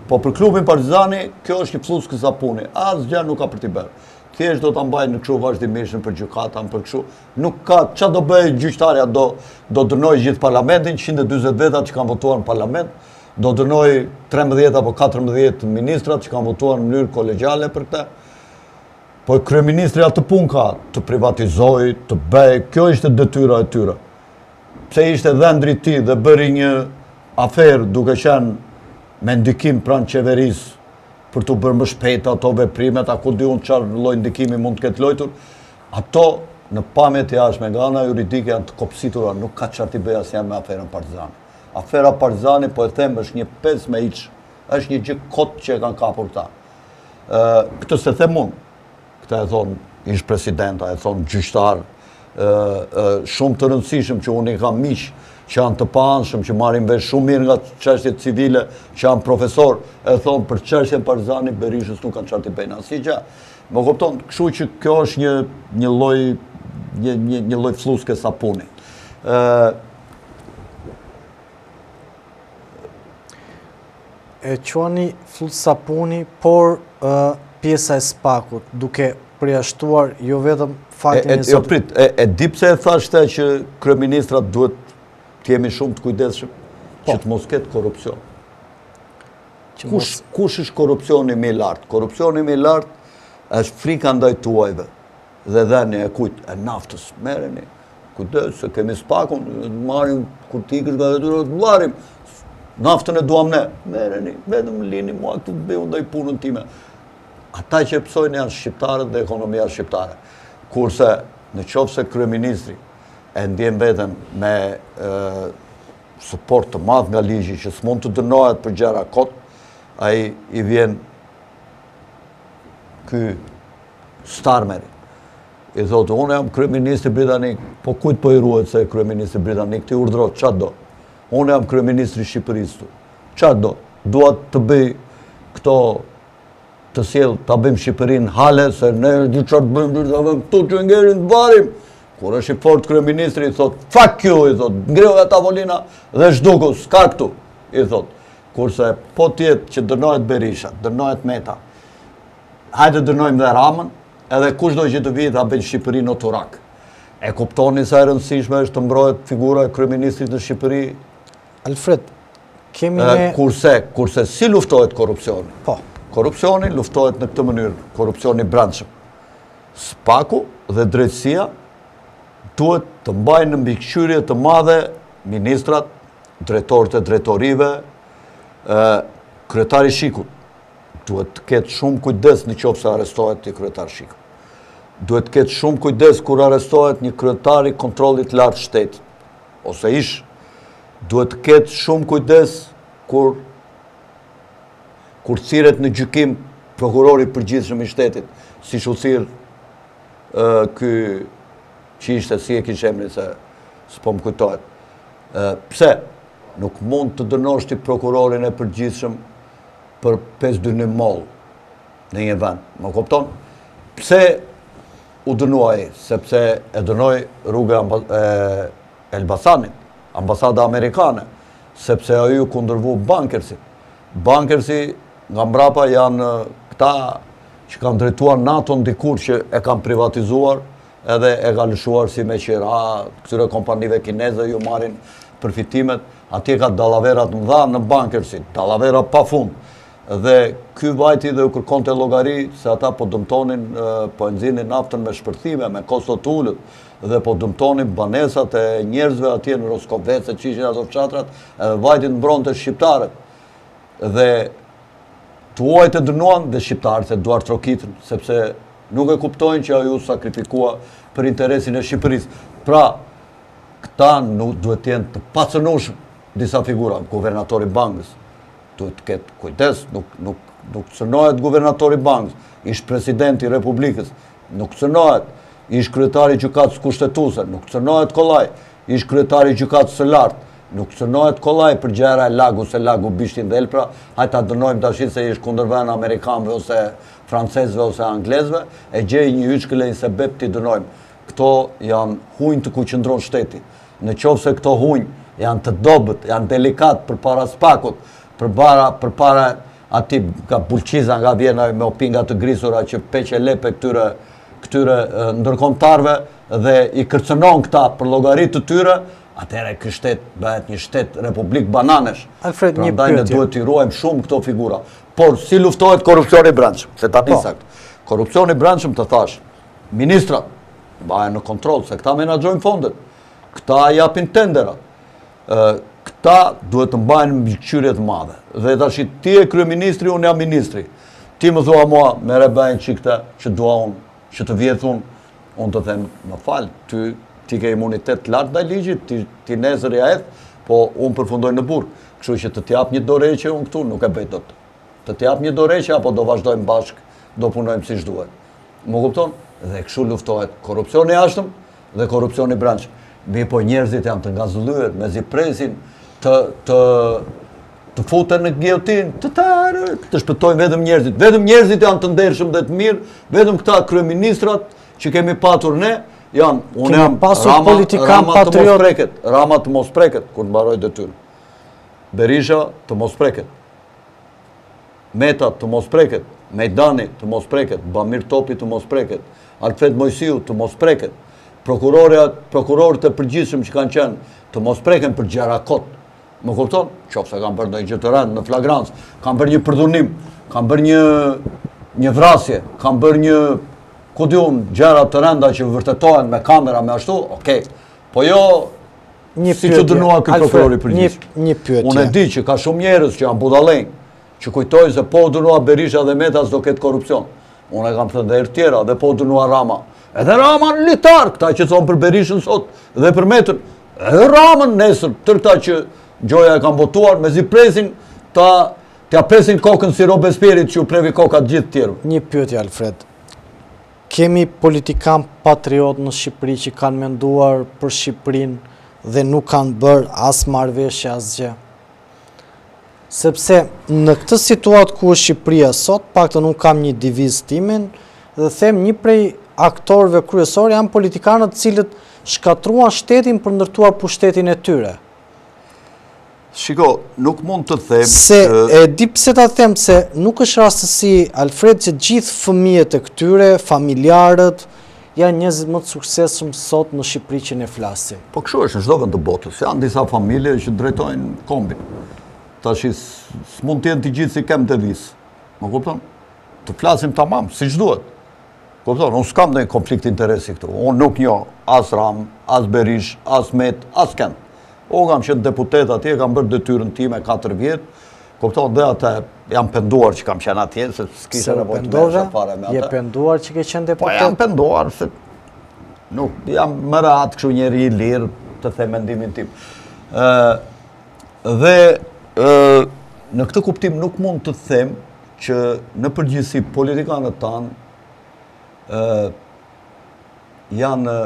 Po për klubin Partizani kjo është një fluskë sapuni. Asgjë nuk ka për t'i bërë. Thjesht do ta mbajnë në kështu vazhdimisht për gjykatën, për kështu. Nuk ka çfarë do bëjë gjyqtarja, do dënojë gjithë parlamentin, 140 veta që kanë votuar në parlament, do dënojë 13 apo 14 ministrat që kanë votuar në mënyrë kolegjale për këtë. Po kryeministri atë punë ka të privatizojë, të bëjë, kjo ishte detyra e tyre. Pse ishte dhëndri i tij dhe bëri një aferë duke qenë me ndikim pranë qeverisë për të bërë më shpejt ato veprimet, a ku di unë çfarë lloj ndikimi mund të ketë lojtur, ato në pamjet e jashtme nga ana juridike janë të kopsitura, nuk ka çfarë t'i bëj asnjë me aferën Partizani. Afera Partizani, po e them, është një pes me hiç, është një gjë kot që e kanë kapur ta. Këtë se them unë. Këta e thonë ish presidenta, e thonë gjyqtar, shumë të rëndësishëm që unë i kam miq që janë të paanshëm, që marrin vesh shumë mirë nga çështjet civile, që janë profesor, e thonë për çështjen Partizani Berishës nuk kanë çfarë të bëjnë asgjë. Më kupton, kështu që kjo është një lloj fluske sapuni. E quani fluskë sapuni, por pjesa e spakut, duke përjashtuar jo vetëm faktin Jo prit, e di pse e thashte që kryeministrat duhet të jemi shumë të kujdesshëm që të mos ketë korrupsion. Kush është korrupsioni më i lartë? Korrupsioni më i lartë është frika ndaj tuajve dhe dhënia e kujt? E naftës. Merreni. Kujdes se kemi spakun, marrim kur të ikësh nga detyra të marrim. Naftën e duam ne. Merreni, vetëm lini mua këtu bëu ndaj punën time. ata që pësojnë janë shqiptarët dhe ekonomia shqiptare. Kurse në qoftë se kryeministri e ndjen veten me suport të madh nga ligji që s'mund të dënohet për gjëra kot, ai i vjen ky Starmeri. I thotë, unë jam kryeministri britanik, po kujt po i ruhet se kryeministri britanik, ti urdhro, çfarë do? Unë jam kryeministri i Shqipërisë tu. Çfarë do? Dua të bëj këto të sjell ta bëjmë Shqipërinë hale se ne di çfarë bëjmë, do të këtu që ngerin të varim. Kur është i fort kryeministri i thot, fuck you, i thot, ngreu nga tavolina dhe zhduku, s'ka këtu, i thot. Kurse po tjetë që dënohet Berisha, dënohet Meta, hajde dënojmë dhe Ramën, edhe kushdo që të vijë ta bëjë Shqipërinë në turak. E kuptoni sa e rëndësishme është të mbrohet figura e kryeministrit në Shqipëri? Alfred, kemi ne... Kurse si luftohet korrupsioni? Po. Korrupsioni luftohet në këtë mënyrë, korrupsioni i brendshëm. Spaku dhe drejtësia duhet të mbajnë në mbikëqyrje të madhe ministrat, drejtorët e drejtorive, kryetari Shikut. Duhet të ketë shumë kujdes në qoftë se arrestohet një kryetar Shiku. Duhet të ketë shumë kujdes kur arrestohet një kryetar i kontrollit lartë shtetit, ose ish. Duhet të ketë shumë kujdes kur thirret në gjykim prokurori i përgjithshëm i shtetit, siç u thirr ky që ishte, si e kishte emrin se s'po më kujtohet. Pse nuk mund të dënosh ti prokurorin e përgjithshëm për 5-2 moll në një vend, më kupton? Pse u dënuai? Sepse e dënoi rruga e Elbasanit, ambasada amerikane, sepse ai u kundërvu bankersit. Bankersi nga mbrapa janë këta që kanë drejtuar NATO dikur që e kanë privatizuar edhe e ka lëshuar si me qira, këtyre kompanive kineze ju marrin përfitimet, atje ka dallaverat mëdha në bankersit, dallavera pa fund. Dhe ky vajti dhe u kërkonte llogari se ata po dëmtonin, po e nxinin naftën me shpërthime, me kosto të ulët, dhe po dëmtonin banesat e njerëzve atje në Roskovece, që ishin ato fshatrat, edhe vajti mbronte shqiptarët. Dhe tuajt e dënuan dhe shqiptarët e duar trokitën, sepse nuk e kuptojnë që ajo sakrifikua për interesin e Shqipërisë. Pra, këta nuk duhet të jenë të pacënueshëm disa figura, guvernatori bankës. Duhet të ketë kujdes, nuk cënohet guvernatori bankës, ish presidenti i Republikës, nuk cënohet, ish kryetari i gjykatës kushtetuese, nuk cënohet kollaj, ish kryetari i gjykatës së lartë, nuk cënohet kollaj për gjëra e lagu se lagu bishtin dhe elpra, hajta dënojmë tash se ish kundërvën amerikanëve ose francezëve ose anglezëve, e gjej një hyçkële se bep ti dënojmë. Këto janë hunj të ku qëndron shteti. Në qoftë se këto hunj janë të dobët, janë delikat përpara spakut, përpara ati ka bulqiza nga vjena me opinga të grisura që peqe lepe këtyre ndërkombëtarve dhe i kërcënon këta për llogaritë të tyre, atëherë ky shtet bëhet një shtet republik bananesh. Alfred, një pyetje. Ne duhet t'i ruajmë shumë këto figura. Por si luftohet korrupsioni i brendshëm? Se ta nisakt. Korrupsioni i brendshëm të thash, ministrat bahen në kontroll se këta menaxhojnë fondet. Këta japin tenderat. Këta duhet të mbajnë mbikëqyrje të madhe. Dhe tash ti je kryeministri, unë jam ministri. Ti më thua mua, merre bëjnë çikta që dua unë, që të vjedh unë të them, më fal, ti ke imunitet të lartë ndaj ligjit, ti nesër ja hedh, po unë përfundoj në burg. Kështu që të t'jap një dorëheqje unë këtu nuk e bëj dot. Të t'jap një dorëheqje apo do vazhdojmë bashkë, do punojmë siç duhet. Më kupton? Dhe kështu luftohet korrupsioni i jashtëm dhe korrupsioni i brendshëm. Mi po njerëzit janë të ngazëllyer, mezi presin të futen në giljotinë, të shpëtojnë vetëm njerëzit. Vetëm njerëzit janë të ndershëm dhe të mirë, vetëm këta kryeministrat që kemi patur ne, janë, unë jam Rama të mos preket, kur mbaroj detyrën. Berisha të mos preket. Meta të mos preket. Mejdani të mos preket. Bamir Topi të mos preket. Alfred Mojsiu të mos preket. Prokurorët e përgjithshëm që kanë qenë të mos preken për gjëra kot. Më kupton? Qofse kanë bërë ndonjë gjë të rëndë në flagrancë, kanë bërë një përdhunim, kanë bërë një vrasje, kanë bërë një gjëra të rënda që vërtetohen me kamera me ashtu, okay. Po jo si që dënua ky prokuror i përgjithshëm. Unë e di që ka shumë njerëz që janë budallënj, që kujtojnë se po dënua Berisha dhe Meta s'do ketë korrupsion. Unë e kam thënë dhe herë tjera, dhe po dënua Rama. Edhe Rama në litar, këta që thonë për Berishën sot, dhe për Metën, edhe Ramën nesër, tërë këta që Gjoja e kam votuar, me zi presin, t'ja presin kokën si Robespierit që u previ kokat gjithë tjerë. Një pyetje, Alfred. Kemi politikan patriot në Shqipëri që kanë menduar për Shqipërinë dhe nuk kanë bërë as marrëveshje as gjë. Sepse në këtë situatë ku është Shqipëria sot, paktën unë kam një divizë timin dhe them një prej aktorëve kryesor janë politikanët cilët shkatruan shtetin për ndërtuar pushtetin e tyre. Shiko, nuk mund të them se e di pse ta them se nuk është rastësi, Alfred, që gjithë fëmijët e këtyre, familjarët, janë njerëzit më të suksesshëm sot në Shqipëri që ne flasim. Po kështu është në çdo vend të botës. Janë disa familje që drejtojnë kombin. Tash s'mund të jenë të gjithë si kem të vis. Më kupton? Të flasim tamam, siç duhet. Kupton? Unë s'kam ndonjë konflikt interesi këtu. Unë nuk njoh as Ram, as Berish, as Met, as Ken. Unë kam qenë deputet atje, kam bërë detyrën time 4 vjetë, kupton, dhe ata jam penduar që kam qenë atje, se s'kisha nevojë të merresha fare me ata. Je penduar që ke qenë deputet? Po jam penduar, se nuk jam më rahat kështu njeri i lirë të them mendimin tim. Dhe në këtë kuptim nuk mund të them që në përgjithësi politikanët tanë janë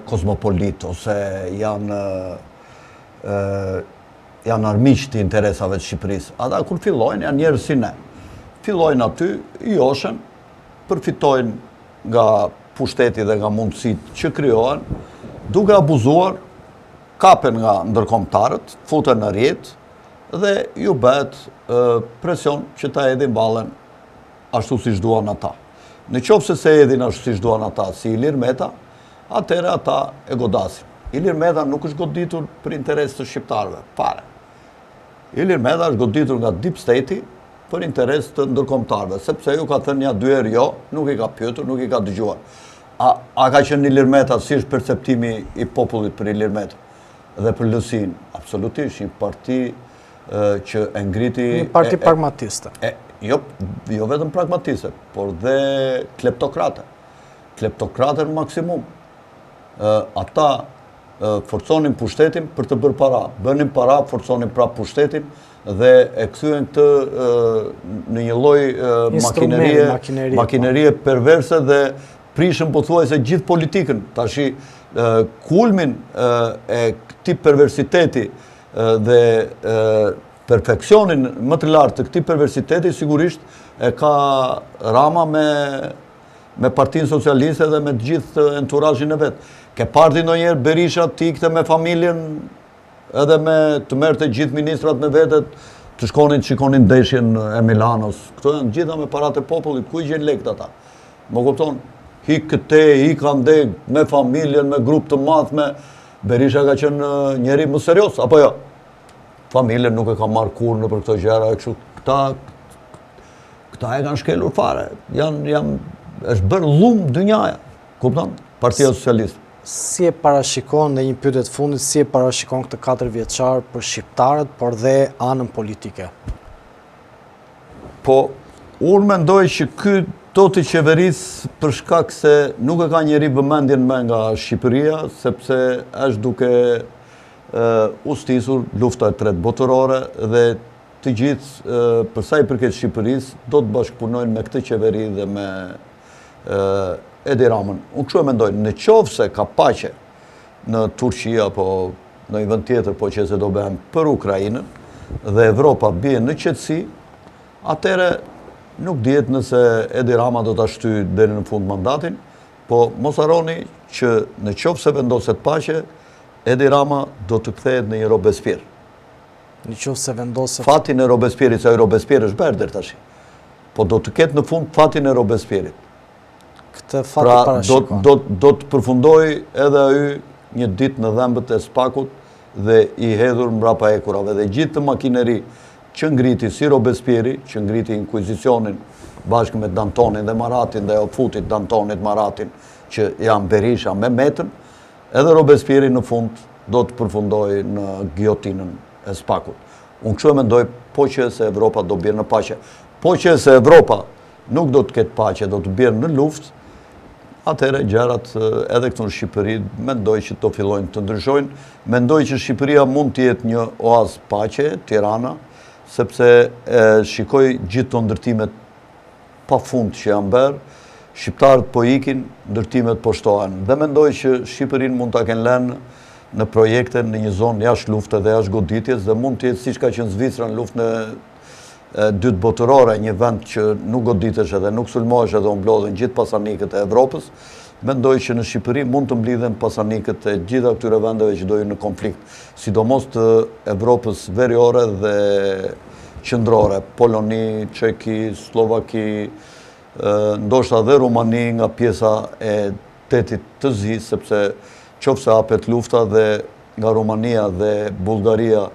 kozmopolit ose janë armiq të interesave të Shqipërisë. Ata kur fillojnë janë njerëz si ne. Fillojnë aty, joshen, përfitojnë nga pushteti dhe nga mundësitë që krijohen, duke abuzuar, kapen nga ndërkombëtarët, futen në rjet dhe ju bëhet presion që ta hedhin ballen ashtu siç duan ata. Në qoftë se hedhin ashtu siç duan ata, si Ilir Meta, atëherë ata e godasin. Ilir Meta nuk është goditur për interes të shqiptarëve, fare. Ilir Meta është goditur nga Deep State për interes të ndërkombëtarëve, sepse ju ka thënë ja 2 herë jo, nuk i ka pyetur, nuk i ka dëgjuar. A ka qenë Ilir Meta, si është perceptimi i popullit për Ilir Meta dhe për LSI-n? Absolutisht, një parti që e ngriti... Një parti pragmatiste. Jo vetëm pragmatiste, por dhe kleptokrate. Kleptokrate në maksimum. Ata forconin pushtetin për të bërë para. Bënin para, forconin prapë pushtetin dhe e kthyen këtë në një lloj makinerie perverse dhe prishën pothuajse gjithë politikën. Tashi kulmin e këtij perversiteti dhe perfeksionin më të lartë të këtij perversiteti sigurisht e ka Rama me Partinë Socialiste dhe me gjithë enturazhin e vet. Ke parti ndonjëherë Berisha të ikte me familjen edhe të merrte gjithë ministrat me vetet, të shkonin të shikonin ndeshjen e Milanos. Këto janë gjitha me paratë e popullit, ku i gjen lekët ata? Më kupton? Hik këte, hik ande, me familjen, me grup të madh, Berisha ka qenë njeri më serios, apo jo? Familjen nuk e ka marrë kurrë në për këto gjëra e kështu. Këta e kanë shkelur fare. Është bërë llumë dynjaja. Kupton? Partia Socialiste. Si e parashikon, dhe një pyetje të fundit, si e parashikon këtë 4 vjeçar për shqiptarët, por dhe anën politike? Po, unë mendoj që ky do të qeverisë për shkak se nuk e ka njeri vëmendjen më nga Shqipëria, sepse është duke ustisur lufta e tretë botërore dhe të gjithë, për sa i përket Shqipërisë, do të bashkëpunojnë me këtë qeveri dhe me Edi Ramën. Unë kështu e mendoj, në qoftë se ka paqe në Turqi apo në një vend tjetër, po që se do bëhen për Ukrainën dhe Evropa bie në qetësi, atëherë nuk dihet nëse Edi Rama do ta shtyjë deri në fund mandatin, po mos harroni që në qoftë se vendoset paqe, Edi Rama do të kthehet në një Robespierre. Në qoftë se vendoset... Fatin e Robespierit, se ai Robespierre është berder tash. Po do të ketë në fund fatin e Robespierit. Këtë fati parashikon. Do të përfundoj edhe ai një ditë në dhembët e Spakut dhe i hedhur mbrapa ekurave dhe gjithë të makineri që ngriti si Robespierre, që ngriti inkvizicionin bashkë me Dantonin dhe Maratin dhe o futit Dantonit Maratin që janë Berisha me Metën, edhe Robespierre në fund do të përfundoj në giotinën e Spakut. Unë kështu e mendoj, po që se Evropa do bjerë në paqe. Po që se Evropa nuk do të ketë paqe, do të bjerë në luftë, atëherë gjërat edhe këtu në Shqipëri mendoj që të fillojnë të ndryshojnë. Mendoj që Shqipëria mund të jetë një oazë paqe, Tirana, sepse shikoj gjithë të ndërtimet pa fund që janë bërë, shqiptarët po ikin, ndërtimet po shtohen. Dhe mendoj që Shqipërinë mund ta kenë lënë në projekte në një zonë jashtë lufte dhe jashtë goditjes dhe mund të jetë siç ka qenë Zvicra në luftën e dytë botërore, një vend që nuk goditesh edhe nuk sulmohesh edhe u mblodhen gjithë pasanikët e Evropës. Mendoj që në Shqipëri mund të mblidhen pasanikët e gjitha këtyre vendeve që dojnë në konflikt, sidomos të Evropës veriore dhe qendrore, Poloni, Çeki, Slovaki, ndoshta dhe Rumani nga pjesa e Tetit të Zi, sepse qofse hapet lufta dhe nga Rumania dhe Bullgaria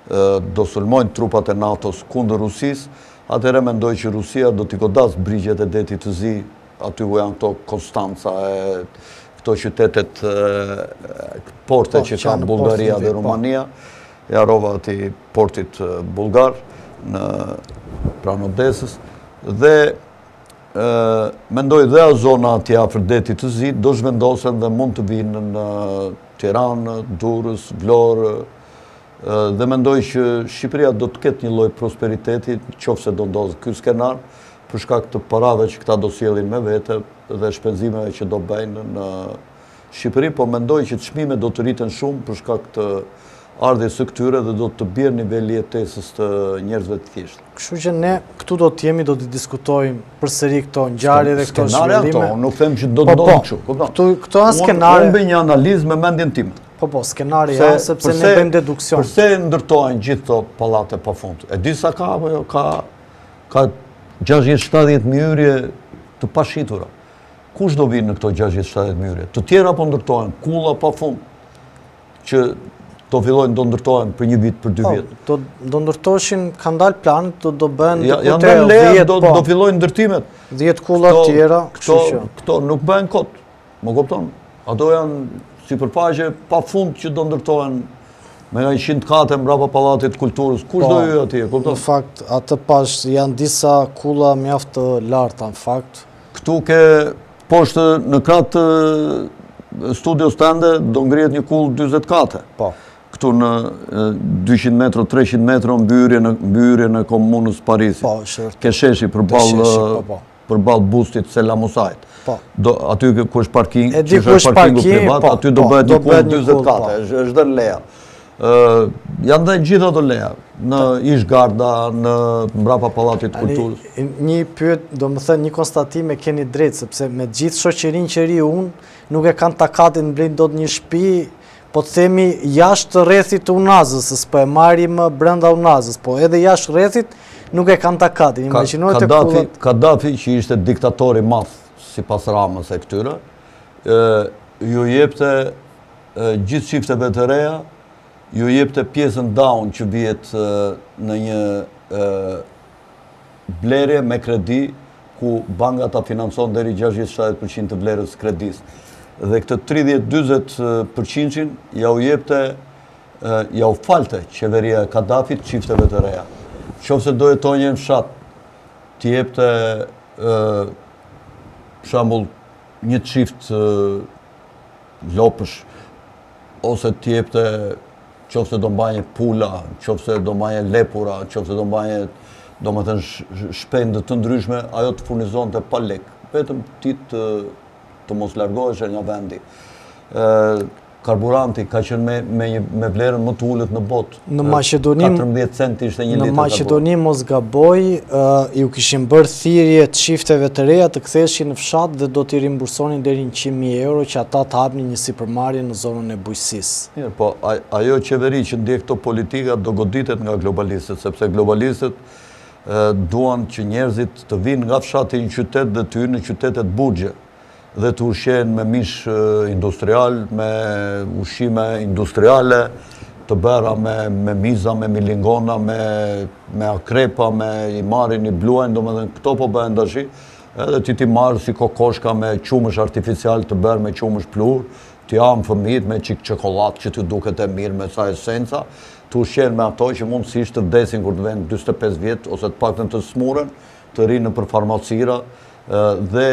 do sulmojnë trupat e NATO-s kundër Rusisë, atëherë mendoj që Rusia do t'i godas brigjet e Detit të Zi, aty ku janë këto Konstanca, këto qytetet, porte që kanë Bullgaria dhe Rumania, ja rova ati portit bulgar në pranë Odesës, dhe mendoj dhe a zona ati afër Detit të Zi do zhvendosen dhe mund të vinë në Tiranë, Durrës, Vlorë, dhe mendoj që Shqipëria do të ketë një lloj prosperiteti qofse do ndodhë ky skenar për shkak të parave që këta do sjellin me vete dhe shpenzimeve që do bëjnë në Shqipëri, po mendoj që çmimet do të rriten shumë për shkak të ardhjes së këtyre dhe do të bjerë niveli jetesës të njerëzve të thjeshtë. Kështu që ne këtu do të jemi, do të diskutojmë përsëri këto ngjarje dhe këto zhvillime. Nuk them që do të ndodhë kështu. Këto janë skenare. Unë bëj një analizë me mendjen tim. Po, skenari janë sepse ne bëjmë deduksion. Përse ndërtojnë gjithë këto pallate pafund? E di sa ka apo jo? Ka 60-70 myyrje të pashitura. Kush do vinë në këto 60-70 myyrje? Të tjera po ndërtojnë kulla pafund që do fillojnë do ndërtohen për një vit, për 2 vjet. Do ndërtoheshin, kanë dalë planet, do bëhen janë dalë leja, do fillojnë ndërtimet. 10 kulla të tjera, këto nuk bëhen kot. Më kupton? Ato janë sipërfaqe pa fund që do ndërtohen me 100 kate mbrapa Pallatit të Kulturës. Kush do hyj atje, kupton? Në fakt, atë pash janë disa kulla mjaft të larta, në fakt. Këtu ke poshtë në krah të studios tënde do ngrihet një kull 40 kate. Po. Këtu në 200 metro, 300 metro mbyyrje në komunës Parisit. Po, është. Ke sheshi përballë bustit Sela Musait. Aty ku është parking, që është parkingu privat, aty do bëhet një kull 40 kate, është dhe leja. Janë dhe gjitha të leja, në Ishgarda, në mbrapa Pallatit të Kulturës. Një pyet, do më thënë, një konstatim e keni drejtë, sepse me gjithë shoqërinë që ri unë, nuk e kanë takatin në blejnë do të një shtëpi, po të themi jashtë rrethit të Unazës, s'po e marrim brenda Unazës, po edhe jashtë rrethit nuk e kanë takatin. Kadafi, që ishte diktatori madh, sipas Ramës e këtyre, ju jepte gjithë çifteve të reja, ju jepte pjesën down që vihet në një blerje me kredi, ku banka ta financon deri 60-70% të vlerës kredisë. Dhe këtë 30-40% ja u jepte, ja u falte qeveria e Kadafit çifteve të reja. Qofse do jetonje në fshat, t'i jepte për shembull një çift lopësh, ose t'i jepte qofse do mbajnë pula, qofse do mbajnë lepura, qofse do mbajnë, do më thënë, shpende të ndryshme, ajo të furnizonte pa lek, vetëm ti të mos largohesh nga vendi. Karburanti ka qenë me vlerën më të ulët në botë. Në Maqedoni, 14 cent ishte 1 litër. Në Maqedoni mos gaboj, ju kishin bërë thirrje të çifteve të reja të ktheheshin në fshat dhe do t'i rimbursonin deri në 100.000 euro që ata të hapnin një sipërmarrje në zonën e bujqësisë. Mirë, po ajo qeveri që ndjek këto politika do goditet nga globalistët, sepse globalistët duan që njerëzit të vinë nga fshati në qytet dhe të hyjnë në qytetet burgje dhe të ushqehen me mish industrial, me ushqime industriale, të bëra me miza, me milingona, me akrepa, i marrin, i bluajnë, domethënë këto po bëhen tash, edhe ti marrë si kokoshka me qumësh artificial të bërë me qumësh plur, ti ham fëmijët me çik çokoladë që t'ju duket e mirë me sa esenca, të ushqehen me ato që mundësisht të vdesin kur të vjen 45 vjet ose të paktën të smurën, të rinë për farmacira, dhe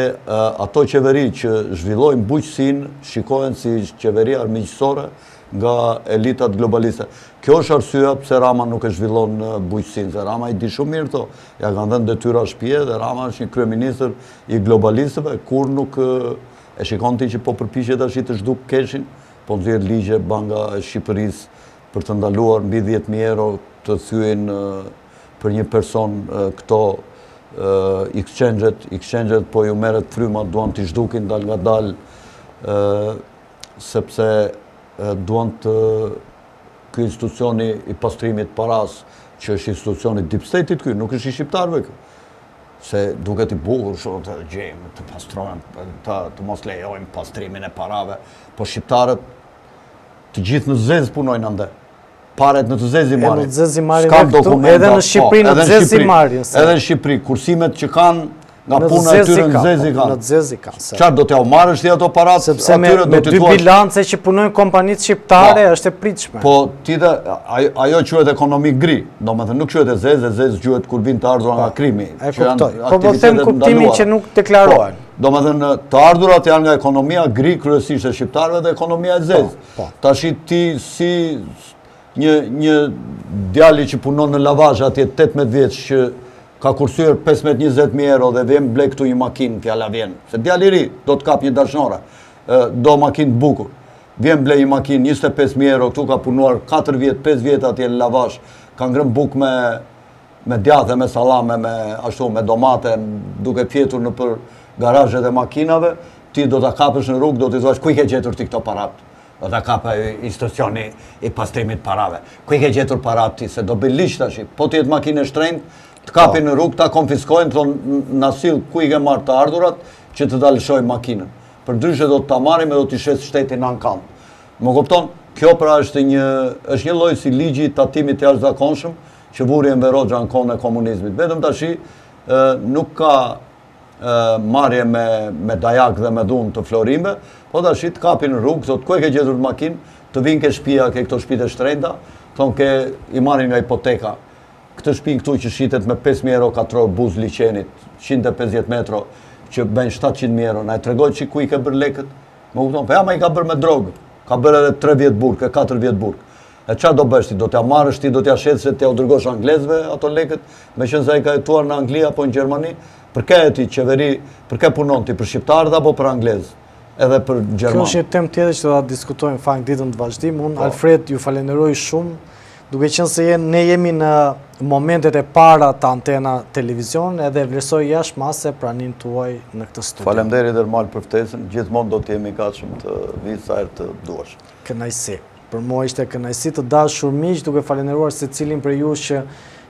ato qeveri që zhvillojnë bujqësinë shikohen si qeveri armiqësore nga elitat globaliste. Kjo është arsyeja pse Rama nuk e zhvillon bujqësinë, se Rama i di shumë mirë to, ja kanë dhënë detyra shtëpie dhe Rama është një kryeministër i globalistëve, kur nuk e shikon ti që po përpiqet tash të zhduk keshin, po nxjerr ligje Banka e Shqipërisë për të ndaluar mbi 10.000 euro të thyen për një person këto exchange-et po ju merret fryma, duan t'i zhdukin dal nga dal, sepse duan të ky institucioni i pastrimit paras, që është institucioni deep state-it ky, nuk është i shqiptarëve ky. Se duket i bukur shumë të gjejmë, të pastrojmë, të mos lejojmë pastrimin e parave, po shqiptarët të gjithë në zez punojnë ande. Paret në të zezi marrin. Në të zezi marrin dhe këtu, edhe në Shqipëri në të zezi marrin. Edhe në Shqipëri, kursimet që kanë nga puna e tyre në zezi kanë. Në të zezi kanë. Qarë do t'ja marrësh ti ato parat? Sepse me dy bilance që punojnë kompanitë shqiptare është e pritshme. Po, ti dhe, ajo quhet ekonomi gri, do me thënë nuk quhet e zez quhet kur vin të ardhura nga krimi. E kuptoj. Po them kuptimin që nuk deklarohen. Do me thënë, të ardhurat janë nga ekonomia gri, kryesisht e shqiptarëve dhe ekonomia e zez. Tashi ti si një djali që punon në lavazh atje 18 vjeç që ka kursyer 15-20.000 euro dhe vjen ble këtu një makinë, fjala vjen. Se djali i ri do të kap një dashnore, do makinë të bukur. Vjen ble një makinë 25.000 euro, këtu ka punuar 4 vjet, 5 vjet atje në lavazh, ka ngrënë bukë me djathë, me sallame, me domate, duke fjetur në për garazhet e makinave, ti do ta kapësh në rrugë, do t'i thuash ku i ke gjetur ti këto parat? Do t'a kapë institucioni i pastrimit parave. Ku i ke gjetur parat ti, se do bëj liq tash, po ti jetë makinë e shtrenjtë, të kapin në rrugë, ta konfiskojnë, thonë na sill ku i ke marrë të ardhurat që të ta lëshojnë makinën. Përndryshe do të ta marrim e do t'i shes shtetin në ankam. Më kupton? Kjo pra është një lloj si ligji i tatimit të jashtëzakonshëm që vuri Enver Hoxha në kohën e komunizmit. Vetëm tash nuk ka marrje me dajak dhe me dhunë të florimbe, po tash të kapin në rrugë, thotë ku e ke gjetur makinë, të vinë ke shtëpia, ke këto shtëpitë e shtrenjta, thonë i marrin nga hipoteka. Këtë shtëpi këtu që shitet me 5.000 euro katror buz liçenit, 150 metro, që bëjnë 700.000 euro, na e tregoj që ku i ke bërë lekët? Më kupton, po ja ma i ka bërë me drogë, ka bërë edhe 3 vjet burg, 4 vjet burg. E çfarë do bësh ti? Do t'ja marrësh ti, do t'ja shetësh se t'ja u dërgosh anglezëve ato lekët, meqense ai ka jetuar në Angli apo në Gjermani? Për kë ti qeveri, për kë punon ti, për shqiptarët apo për anglezë? Edhe për gjermanë. Kjo është një temë tjetër që do ta diskutojmë fakt ditën të vazhdim. Unë Alfred ju falenderoj shumë, duke qenë se ne jemi në momentet e para të Antena Televizion, edhe vlerësoj jashtëmase praninë tuaj në këtë studio. Faleminderit Ermal për ftesën, gjithmonë do të jemi gatshëm të vi sa herë të duash. Kënaqësi. Për mua ishte kënaqësi të dashur miq, duke falendëruar secilin prej jush që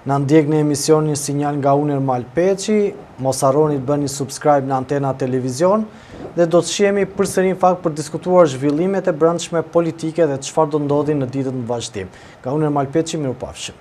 na ndjek në emisionin Sinjal nga unë Ermal Peçi. Mos harroni të bëni subscribe në Antena Televizion dhe do të shihemi përsëri në fakt për diskutuar zhvillimet e brendshme politike dhe çfarë do ndodhi në ditët në vazhdim. Nga unë Ermal Peçi, mirupafshim.